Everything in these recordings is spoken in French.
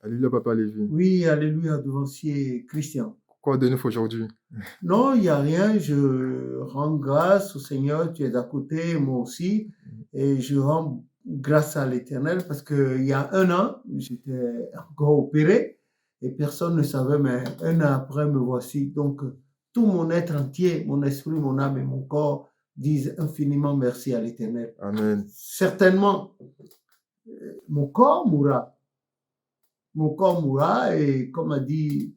Alléluia, Papa Lévy. Oui, alléluia, devancier Christian. Quoi de neuf aujourd'hui? Non, il n'y a rien. Je rends grâce au Seigneur. Tu es à côté, moi aussi. Et je rends grâce à l'Éternel parce qu'il y a un an, j'étais encore opéré et personne ne savait, mais un an après, me voici. Donc, tout mon être entier, mon esprit, mon âme et mon corps disent infiniment merci à l'Éternel. Amen. Certainement, mon corps mourra. Mon corps mourra et comme a dit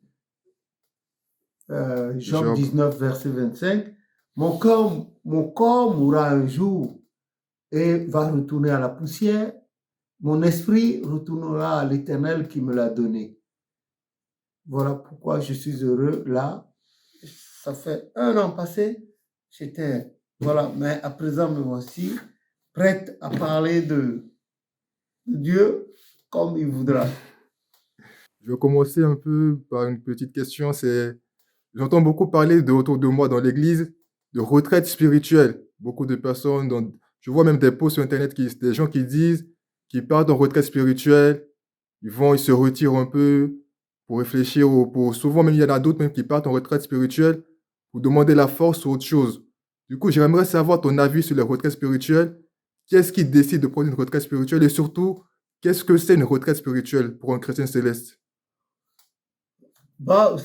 Job Job. 19, verset 25, mon corps mourra un jour et va retourner à la poussière. Mon esprit retournera à l'Éternel qui me l'a donné. Voilà pourquoi je suis heureux là. Ça fait un an passé, j'étais, voilà, mais à présent me voici prête à parler de Dieu comme il voudra. Je vais commencer un peu par une petite question. J'entends beaucoup parler autour de moi dans l'église de retraite spirituelle. Beaucoup de personnes, je vois même des posts sur Internet, des gens qui disent qu'ils partent en retraite spirituelle, ils se retirent un peu pour réfléchir, souvent même il y en a d'autres même qui partent en retraite spirituelle pour demander la force ou autre chose. Du coup, j'aimerais savoir ton avis sur les retraites spirituelles. Qu'est-ce qui décide de prendre une retraite spirituelle et surtout, qu'est-ce que c'est une retraite spirituelle pour un chrétien céleste? Bah,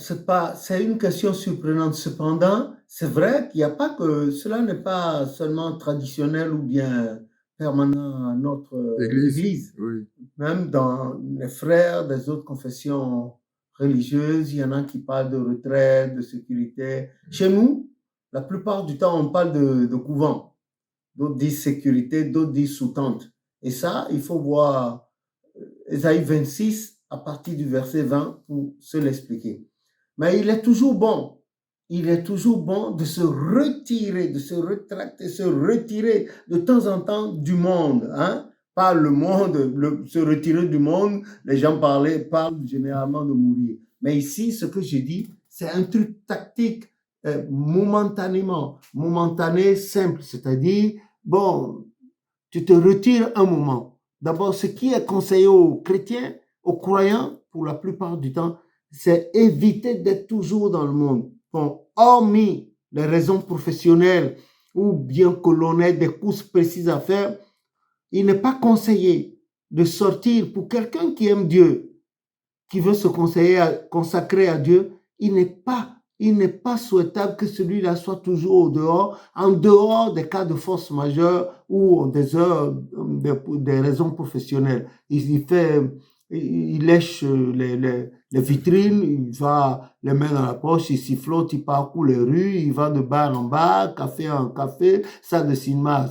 c'est une question surprenante. Cependant, c'est vrai qu'il n'y a pas que, cela n'est pas seulement traditionnel ou bien permanent à notre église. Oui. Même dans les frères des autres confessions religieuses, il y en a qui parlent de retraite, de sécurité. Chez nous, la plupart du temps, on parle de couvent. D'autres disent sécurité, d'autres disent sous-tente. Et ça, il faut voir Ésaïe 26 à partir du verset 20 pour se l'expliquer. Mais il est toujours bon de se retirer, de se rétracter, se retirer de temps en temps du monde. Pas le monde, se retirer du monde, les gens parlent généralement de mourir. Mais ici, ce que je dis, c'est un truc tactique, momentané, simple, c'est-à-dire, bon, tu te retires un moment. D'abord, ce qui est conseillé aux chrétiens, aux croyants, pour la plupart du temps, c'est éviter d'être toujours dans le monde. Bon, hormis les raisons professionnelles ou bien que l'on ait des courses précises à faire, il n'est pas conseillé de sortir pour quelqu'un qui aime Dieu, qui veut se consacrer à Dieu. Il n'est pas souhaitable que celui-là soit toujours en dehors des cas de force majeure ou des raisons professionnelles. Il lèche les vitrines, il va les mains dans la poche, il sifflote, il parcourt les rues, il va de bar en bar, café en café, salle de cinéma,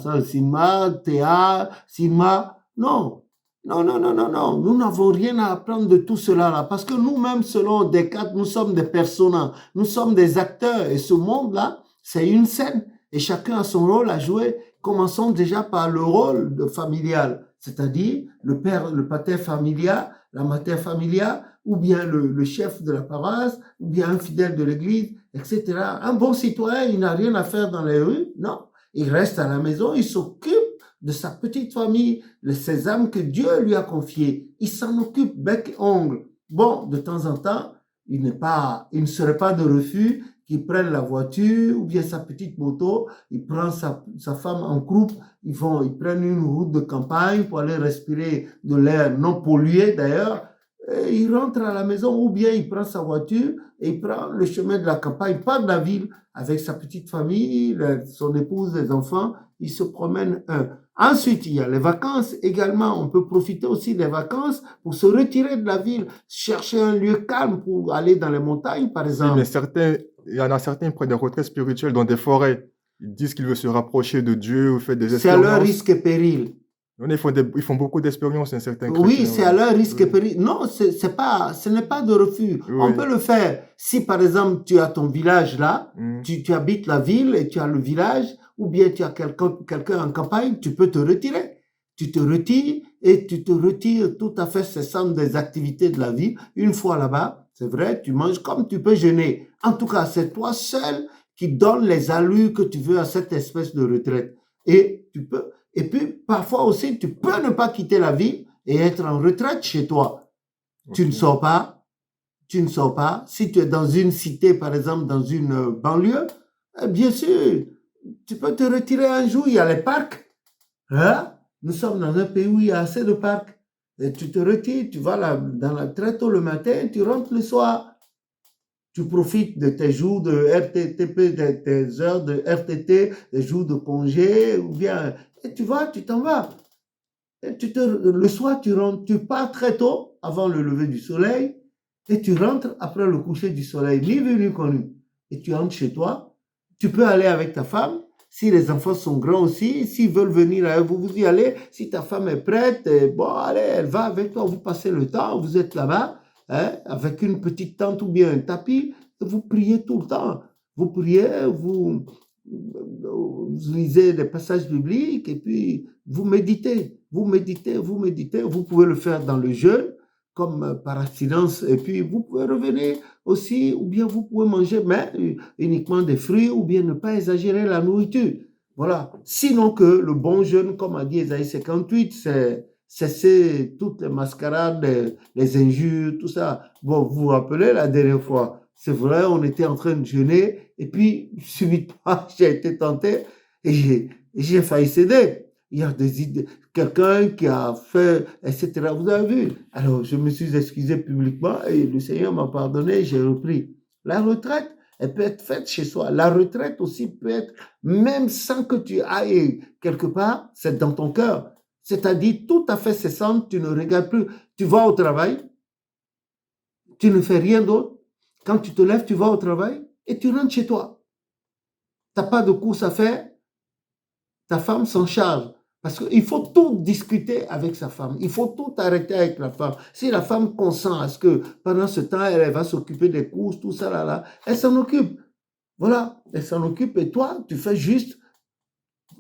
théâtre, cinéma. Non. Nous n'avons rien à apprendre de tout cela là, parce que nous-mêmes, selon Descartes, nous sommes des personas, nous sommes des acteurs, et ce monde-là, c'est une scène, et chacun a son rôle à jouer. Commençons déjà par le rôle familial, c'est-à-dire le père, le pater familia, la mater familia, ou bien le chef de la paroisse, ou bien un fidèle de l'église, etc. Un bon citoyen, il n'a rien à faire dans les rues, non. Il reste à la maison, il s'occupe de sa petite famille, ses âmes que Dieu lui a confiées. Il s'en occupe bec et ongle. Bon, de temps en temps, il ne serait pas de refus qu'il prenne la voiture ou bien sa petite moto, il prend sa femme en groupe, ils prennent une route de campagne pour aller respirer de l'air non pollué d'ailleurs. Il rentre à la maison ou bien il prend sa voiture et il prend le chemin de la campagne, pas de la ville, avec sa petite famille, son épouse, les enfants, il se promène. Ensuite, il y a les vacances également. On peut profiter aussi des vacances pour se retirer de la ville, chercher un lieu calme pour aller dans les montagnes, par exemple. Oui, mais il y en a certains qui prennent des retraites spirituelles dans des forêts. Ils disent qu'ils veulent se rapprocher de Dieu ou faire des expériences. C'est à leur risque et péril. Ils font beaucoup d'expériences, certains chrétiens. Oui, c'est à leur risque et péril. Non, ce n'est pas de refus. Oui. On peut le faire. Si, par exemple, tu as ton village là, tu habites la ville et tu as le village, ou bien tu as quelqu'un en campagne, tu peux te retirer. Tu te retires et tu te retires tout à fait cessant des activités de la vie. Une fois là-bas, c'est vrai, tu manges comme tu peux jeûner. En tout cas, c'est toi seul qui donne les allures que tu veux à cette espèce de retraite. Et puis, parfois aussi, tu peux ne pas quitter la ville et être en retraite chez toi. Tu ne Ok. sors pas, tu ne sors pas. Si tu es dans une cité, par exemple, dans une banlieue, bien sûr, tu peux te retirer un jour, il y a les parcs. Hein? Nous sommes dans un pays où il y a assez de parcs. Et tu te retires, tu vas là, très tôt le matin, tu rentres le soir. Tu profites de tes jours de RTTP, de tes heures de RTT, des jours de congé, ou bien, et tu vas, tu t'en vas. Et le soir, tu rentres, tu pars très tôt, avant le lever du soleil, et tu rentres après le coucher du soleil, ni vu ni connu. Et tu rentres chez toi, tu peux aller avec ta femme, si les enfants sont grands aussi, s'ils veulent venir avec vous, vous y allez, si ta femme est prête, bon, allez, elle va avec toi, vous passez le temps, vous êtes là-bas, hein, avec une petite tente ou bien un tapis, et vous priez tout le temps. Vous priez, vous lisez des passages bibliques, et puis vous méditez, vous méditez, vous méditez. Vous pouvez le faire dans le jeûne, comme par abstinence, et puis vous pouvez revenir aussi, ou bien vous pouvez manger, mais uniquement des fruits, ou bien ne pas exagérer la nourriture. Voilà. Sinon que le bon jeûne, comme a dit Ésaïe 58, c'est cesser toutes les mascarades, les injures, tout ça. Bon, vous vous rappelez la dernière fois, c'est vrai, on était en train de jeûner, et puis subitement, j'ai été tenté, et j'ai failli céder. Il y a des idées, quelqu'un qui a fait, etc. Vous avez vu? Alors, je me suis excusé publiquement et le Seigneur m'a pardonné, j'ai repris. La retraite, elle peut être faite chez soi. La retraite aussi peut être, même sans que tu ailles quelque part, c'est dans ton cœur. C'est-à-dire tout à fait cessante, tu ne regardes plus. Tu vas au travail, tu ne fais rien d'autre. Quand tu te lèves, tu vas au travail et tu rentres chez toi. Tu n'as pas de course à faire, ta femme s'en charge. Parce qu'il faut tout discuter avec sa femme. Il faut tout arrêter avec la femme. Si la femme consent à ce que pendant ce temps, elle va s'occuper des courses, tout ça, là, elle s'en occupe. Voilà, elle s'en occupe et toi, tu fais juste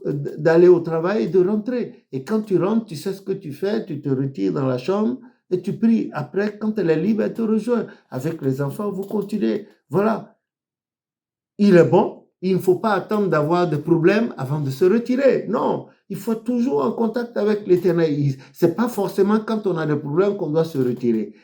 d'aller au travail et de rentrer. Et quand tu rentres, tu sais ce que tu fais, tu te retires dans la chambre et tu pries. Après, quand elle est libre, elle te rejoint. Avec les enfants, vous continuez. Voilà. Il est bon, il ne faut pas attendre d'avoir des problèmes avant de se retirer. Non, il faut être toujours en contact avec l'Éternel. Ce n'est pas forcément quand on a des problèmes qu'on doit se retirer.